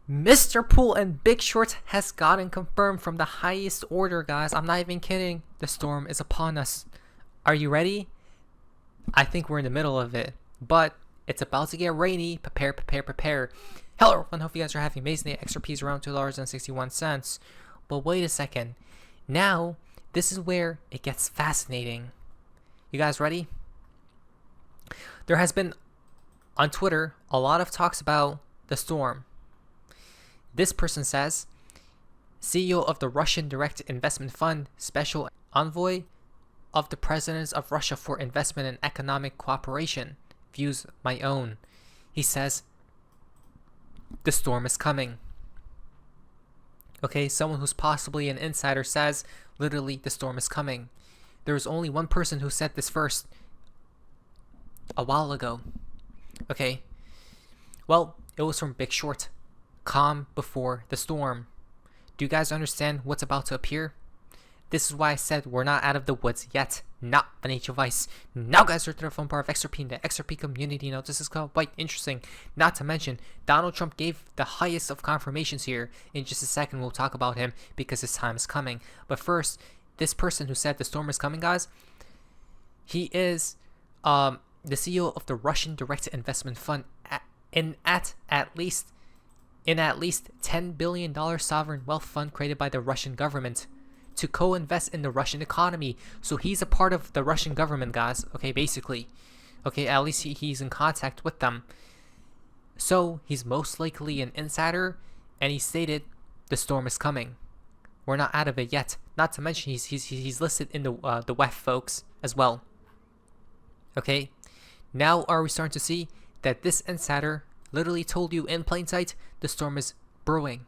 Mr. Pool and Big Short has gotten confirmed from the highest order, guys. I'm not even kidding. The storm is upon us. Are you ready? I think we're in the middle of it, but it's about to get rainy. Prepare, prepare, prepare. Hello everyone, hope you guys are having an amazing day. XRP is around $2.61. But wait a second. Now, this is where it gets fascinating. You guys ready? There has been, on Twitter, a lot of talks about the storm. This person says, CEO of the Russian Direct Investment Fund, Special Envoy of the President of Russia for Investment and Economic Cooperation, views my own. He says, the storm is coming. Okay, someone who's possibly an insider says, literally, the storm is coming. There is only one person who said this first a while ago. Okay, well, it was from Big Short. Calm before the storm. Do you guys understand what's about to appear? This is why I said we're not out of the woods yet. Not financial advice. Now guys are to the fun part of XRP in the XRP community. Now this is quite interesting. Not to mention, Donald Trump gave the highest of confirmations here. In just a second we'll talk about him because his time is coming. But first, this person who said the storm is coming, guys, he is the CEO of the Russian Direct Investment Fund in at least $10 billion sovereign wealth fund created by the Russian government to co-invest in the Russian economy. So he's a part of the Russian government, guys. Okay, basically. Okay, at least he's in contact with them. So he's most likely an insider, and he stated the storm is coming. We're not out of it yet. Not to mention he's listed in the WEF folks as well. Okay, now are we starting to see that this insider literally told you in plain sight the storm is brewing,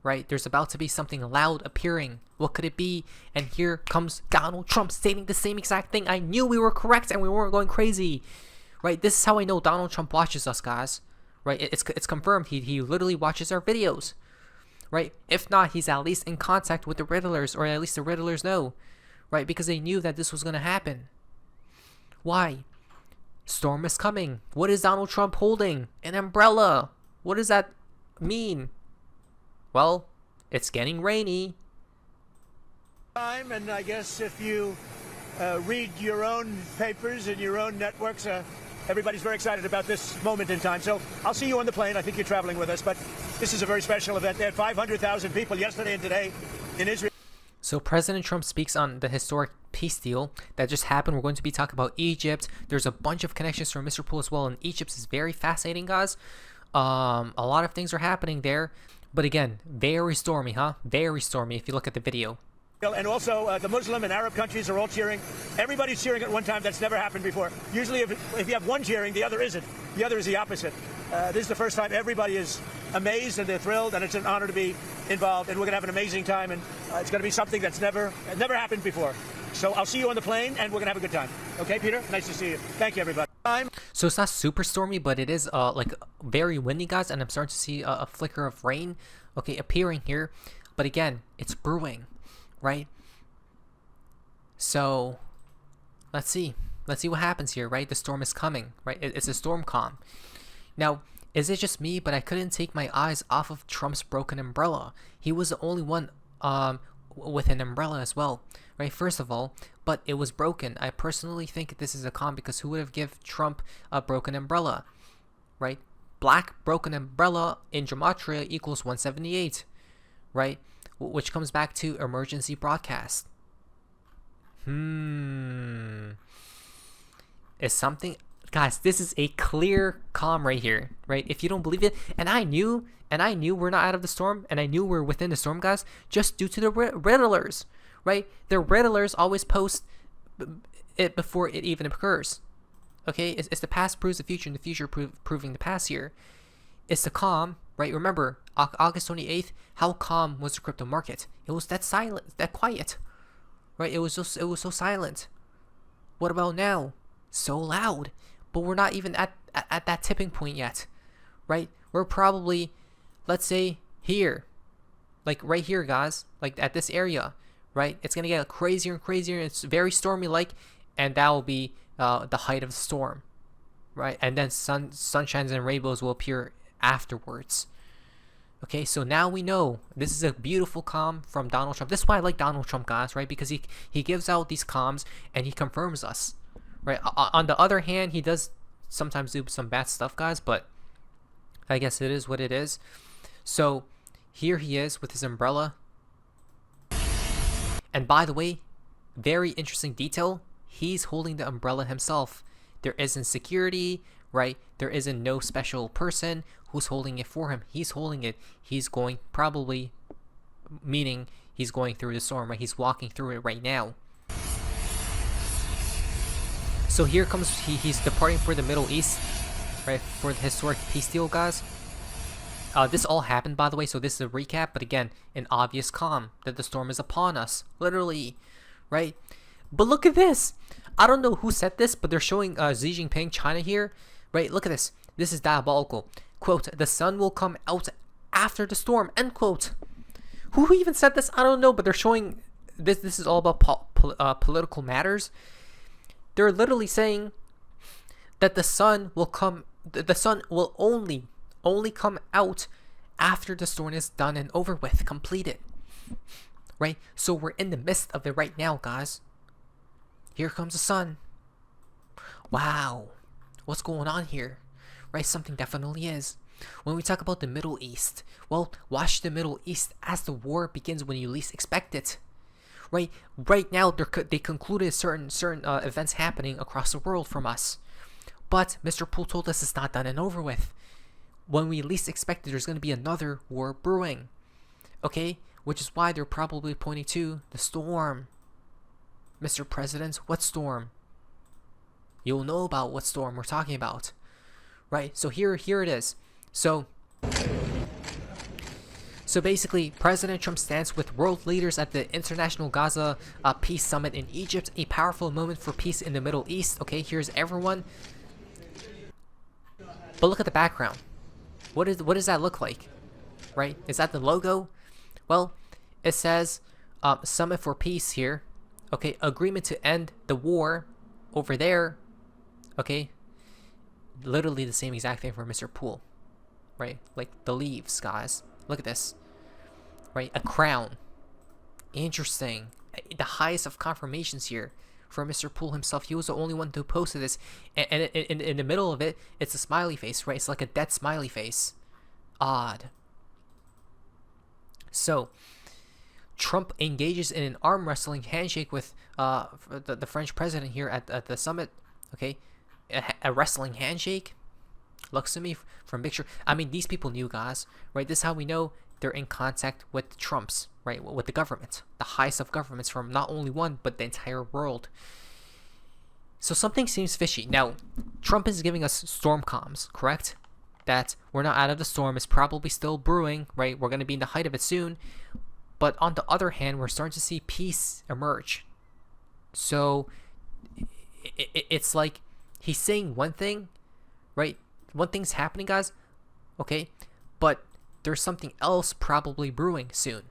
right? There's about to be something loud appearing. What could it be? And here comes Donald Trump stating the same exact thing. I knew we were correct and we weren't going crazy, right? This is how I know Donald Trump watches us, guys, right? It's confirmed. He literally watches our videos, right? If not, he's at least in contact with the Riddlers, or at least the Riddlers know, right? Because they knew that this was going to happen. Why? Storm is coming. What is Donald Trump holding? An umbrella. What does that mean? Well, it's getting rainy. And I guess if you read your own papers and your own networks, everybody's very excited about this moment in time. So I'll see you on the plane. I think you're traveling with us, but this is a very special event. They had 500,000 people yesterday and today in Israel. So President Trump speaks on the historic peace deal that just happened. We're going to be talking about Egypt. There's a bunch of connections from Mr. Pool as well, and Egypt is very fascinating, guys. A lot of things are happening there, but again, very stormy, huh? Very stormy if you look at the video. And also, the Muslim and Arab countries are all cheering. Everybody's cheering at one time. That's never happened before. Usually, if you have one cheering, the other isn't. The other is the opposite. This is the first time everybody is amazed and they're thrilled, and it's an honor to be involved. And we're going to have an amazing time, and it's going to be something that's never happened before. So I'll see you on the plane, and we're going to have a good time. Okay, Peter? Nice to see you. Thank you, everybody. So it's not super stormy, but it is like very windy, guys, and I'm starting to see a flicker of rain, okay, appearing here. But again, it's brewing, right? So let's see what happens here, right? The storm is coming, right? It's a storm calm. Now, is it just me, but I couldn't take my eyes off of Trump's broken umbrella? He was the only one with an umbrella as well, right? First of all, but it was broken. I personally think this is a con, because who would have given Trump a broken umbrella, right? Black broken umbrella in gematria equals 178, right? Which comes back to emergency broadcast. Is something, guys, this is a clear comm right here, right? If you don't believe it, and I knew we're not out of the storm, and I knew we're within the storm, guys, just due to the Riddlers, right? The Riddlers always post it before it even occurs. Okay, it's the past proves the future, and the future proving the past here. It's the calm, right? Remember, August 28th, how calm was the crypto market? It was that silent, that quiet, right? It was so silent. What about now? So loud. But we're not even at that tipping point yet, right? We're probably, let's say, here, like right here, guys, like at this area, right? It's gonna get crazier and crazier. It's very stormy, like, and that will be the height of the storm, right? And then sunshines and rainbows will appear afterwards, Okay, so now we know this is a beautiful comm from Donald Trump. This is why I like Donald Trump, guys, right? Because he gives out these comms and he confirms us, right? On the other hand, he does sometimes do some bad stuff, guys, but I guess it is what it is. So here he is with his umbrella. And by the way, very interesting detail, he's holding the umbrella himself. There isn't security, right? There isn't no special person who's holding it for him. He's holding it. He's going, probably, meaning he's going through the storm, right? He's walking through it right now. So here comes, he's departing for the Middle East, right? For the historic peace deal, guys. This all happened, by the way, so this is a recap, but again, an obvious comm that the storm is upon us, literally, right? But look at this. I don't know who said this, but they're showing Xi Jinping, China here, right? Look at this. This is diabolical. Quote, the sun will come out after the storm, end quote. Who even said this? I don't know, but they're showing this. This is all about political matters. They're literally saying that the sun will come, the sun will only come out after the storm is done and over with, completed, right? So we're in the midst of it right now, guys. Here comes the sun. Wow, what's going on here, right? Something definitely is. When we talk about the Middle East, well, watch the Middle East as the war begins when you least expect it, right? Right now, they concluded certain events happening across the world from us, but Mr. Poole told us it's not done and over with. When we least expect it, there's going to be another war brewing, okay? Which is why they're probably pointing to the storm. Mr. President, what storm? You'll know about what storm we're talking about, right? So here it is. So basically, President Trump stands with world leaders at the International Gaza Peace Summit in Egypt, a powerful moment for peace in the Middle East. Okay, here's everyone. But look at the background. What does that look like, right? Is that the logo? Well, it says Summit for Peace here. Okay, agreement to end the war over there. Okay, literally the same exact thing for Mr. Poole, right? Like the leaves, guys. Look at this, right? A crown. Interesting. The highest of confirmations here for Mr. Poole himself. He was the only one who posted this, and in the middle of it, it's a smiley face, right? It's like a dead smiley face. Odd. So Trump engages in an arm wrestling handshake with the French president here at the summit. Okay, a wrestling handshake. Looks to me from picture. I mean, these people knew, guys, right? This is how we know they're in contact with Trumps, right? With the government, the highest of governments from not only one but the entire world. So something seems fishy. Now, Trump is giving us storm comms, correct? That we're not out of the storm. It's probably still brewing, right? We're going to be in the height of it soon. But on the other hand, we're starting to see peace emerge. So it's like he's saying one thing, right? One thing's happening, guys, okay? But there's something else probably brewing soon.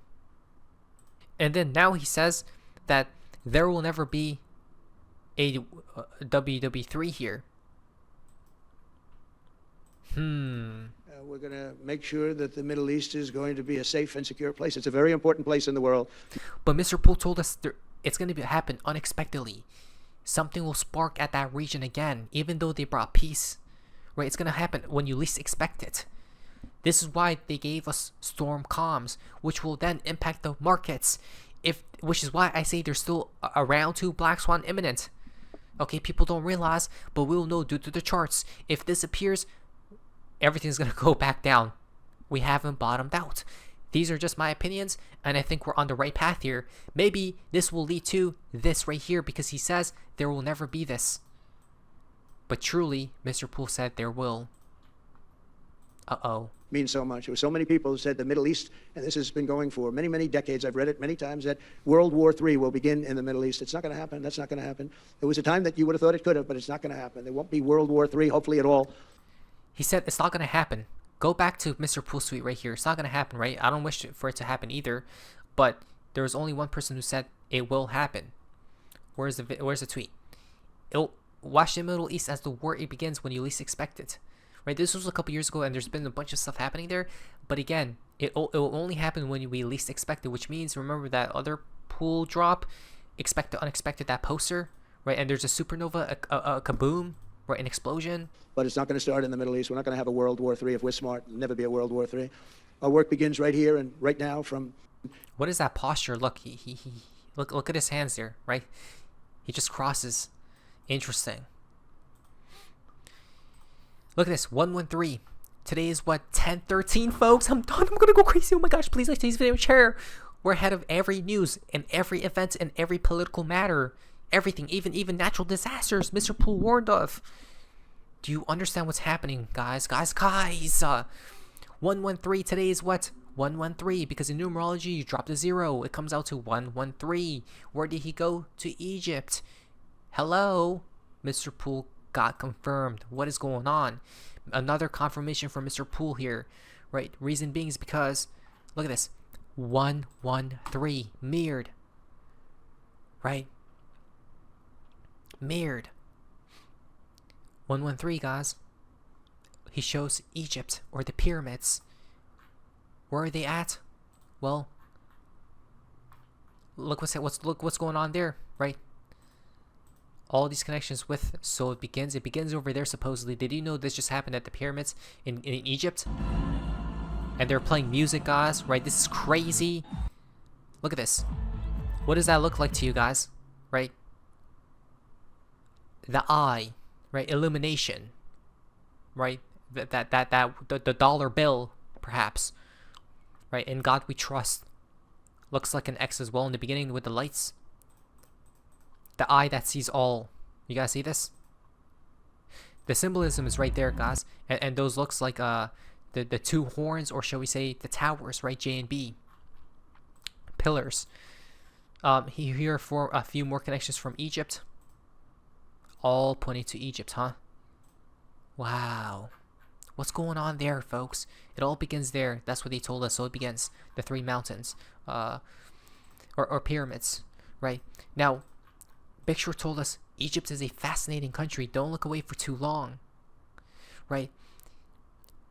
And then now he says that there will never be a WW3 here. We're going to make sure that the Middle East is going to be a safe and secure place. It's a very important place in the world. But Mr. Poole told us it's going to happen unexpectedly. Something will spark at that region again, even though they brought peace. Right? It's going to happen when you least expect it. This is why they gave us storm comms, which will then impact the markets. Which is why I say there's still a round 2 black swan imminent. Okay, people don't realize, but we'll know due to the charts. If this appears, everything's going to go back down. We haven't bottomed out. These are just my opinions, and I think we're on the right path here. Maybe this will lead to this right here, because he says there will never be this. But truly, Mr. Poole said there will. Uh-oh. Means so much. There were so many people who said the Middle East, and this has been going for many, many decades. I've read it many times, that World War III will begin in the Middle East. It's not going to happen. That's not going to happen. There was a time that you would have thought it could have, but it's not going to happen. There won't be World War III, hopefully, at all. He said it's not going to happen. Go back to Mr. Poole's tweet right here. It's not going to happen, right? I don't wish for it to happen either. But there was only one person who said it will happen. Where's the tweet? Watch the Middle East as the war begins when you least expect it. right? This was a couple years ago, and there's been a bunch of stuff happening there. But again, it will only happen when we least expect it, which means, remember that other pool drop, expect the unexpected, that poster, right? And there's a supernova, a kaboom, right? An explosion. But it's not going to start in the Middle East. We're not going to have a World War III if we're smart. There'll never be a World War III. Our work begins right here and right now from... What is that posture? Look, look at his hands there, right? He just crosses. Interesting. Look at this, 113. Today is what, 10:13, folks? I'm done. I'm gonna go crazy. Oh my gosh, please like today's video and share. We're ahead of every news and every event and every political matter. Everything, even natural disasters Mr. Poole warned of. Do you understand what's happening, guys? 113, today is what? 113, because in numerology you drop the 0. It comes out to 113. Where did he go? To Egypt. Hello? Mr. Poole got confirmed. What is going on? Another confirmation from Mr. Poole here, right? Reason being is because, look at this, 113 mirrored, right? Mirrored. 113, guys. He shows Egypt or the pyramids. Where are they at? Well, look what's going on there, right? All these connections with, so it begins over there supposedly. Did you know this just happened at the pyramids in Egypt? And they're playing music, guys, right? This is crazy. Look at this. What does that look like to you guys, right? The eye, right? Illumination, right? The dollar bill, perhaps, right? In God we trust. Looks like an X as well in the beginning with the lights. The eye that sees all. You guys see this? The symbolism is right there, guys. And those looks like the two horns, or shall we say the towers, right? J and B. Pillars. Here for a few more connections from Egypt. All pointing to Egypt, huh? Wow. What's going on there, folks? It all begins there. That's what they told us. So it begins. The 3 mountains. Or pyramids. Right? Now, Big Short told us Egypt is a fascinating country. Don't look away for too long. Right?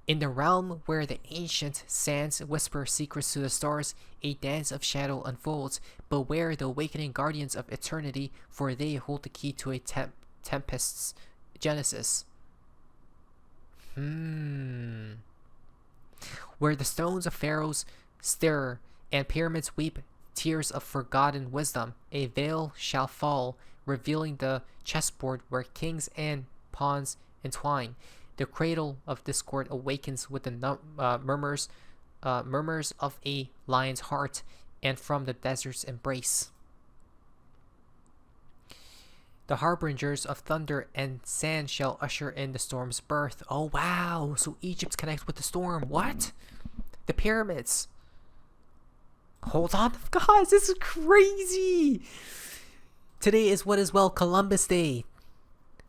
In the realm where the ancient sands whisper secrets to the stars, a dance of shadow unfolds. Beware the awakening guardians of eternity, for they hold the key to a tempest's genesis. Where the stones of pharaohs stir and pyramids weep tears of forgotten wisdom, a veil shall fall, revealing the chessboard where kings and pawns entwine. The cradle of discord awakens with the murmurs of a lion's heart, and from the desert's embrace. The harbingers of thunder and sand shall usher in the storm's birth. Oh wow, so Egypt connects with the storm. What? The pyramids. Hold on, guys, this is crazy. Today is what is, well, Columbus Day,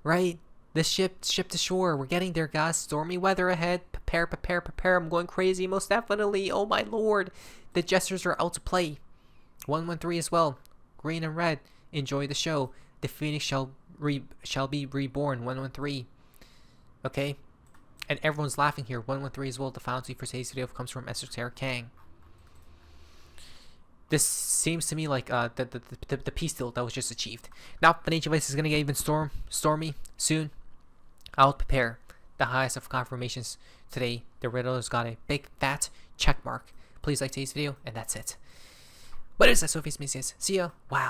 right? The ship to shore. We're getting there, guys. Stormy weather ahead. Prepare. I'm going crazy, most definitely. Oh my lord. The jesters are out to play. 113 as well. Green and red. Enjoy the show. The phoenix shall be reborn. 113. Okay? And everyone's laughing here. 113 as well. The fountain for today's video comes from Esoteric Kang. This seems to me like the peace deal that was just achieved. Now, financial advice is going to get even stormy soon. I'll prepare the highest of confirmations today. The riddler's got a big fat check mark. Please like today's video, and that's it. What is that? Sophie's Messias. See ya. Wow.